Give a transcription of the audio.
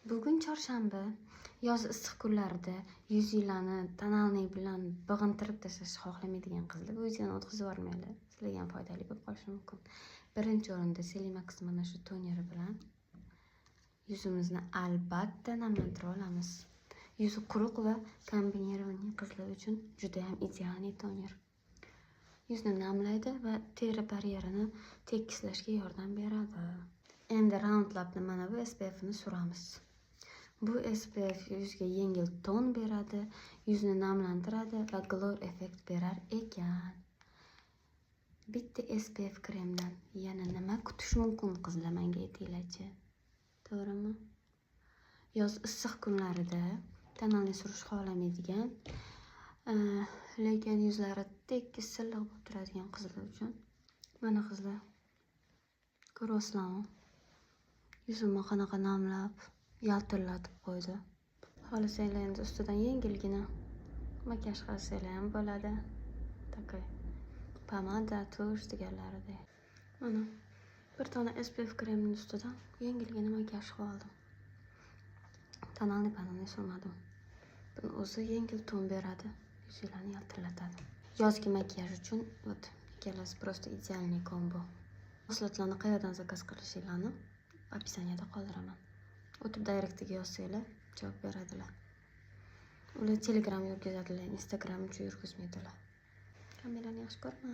Bugun chorshanba. Yoz issiq kunlarida yuzingizni tonalniy bilan big'intirib tashlashni xohlamaydigan qizlar bu videoni o'tkazib yubormaylar. Sizlarga ham foydali bo'lib qolishi mumkin. Birinchi o'rinda Selimax mana shu toneri bilan yuzimizni albatta namlantira olamiz. Yuzi quruq va kombinirованный qizlar uchun juda ham ideal toner. Yuzni namlaydi va teri baryerini tekislashga yordam beradi. Endi roundlabni mana bu SPF ni suramiz. Bu SPF yuzga yengil ton beradi, yuzni namlantiradi va glow effekt berar ekan. Bitta SPF kremdan yana nima kutish mumkin qizlar, menga aytinglarchi. To'g'rimi? Yoz issiq kunlarida tonalniy surish xohlamaydigan, lekin yuzlari tekis silliq bo'lib turadigan qizlar uchun mana qizlar, ko'ryapsizlarmi? Yuzimni qanaqa namlab, yaltillatib qo'ydi. Xohlasanglar endi ustidan yengilgina makiyaj qilsanglar ham bo'ladi. Такой pomada, tush deganlaridek. Mana bir dona SPF kremining ustidan yengilgina makiyaj qilib oldim. Tonalniy surmadim. Buni o'zi yengil ton beradi, yuzlarni yaltillatadi. Yozgi makiyaj uchun ikkalasi просто идеальный kombo. Mahsulotlarni qayerdan zakaz qilishinglarni opisaniyada qoldiraman. O'tib direktiga yozsanglar, javob beradilar. Ular Telegram yurgizadilar, Instagram uchun yurgizmaydilar. Kamerani yaxshi ko'rma.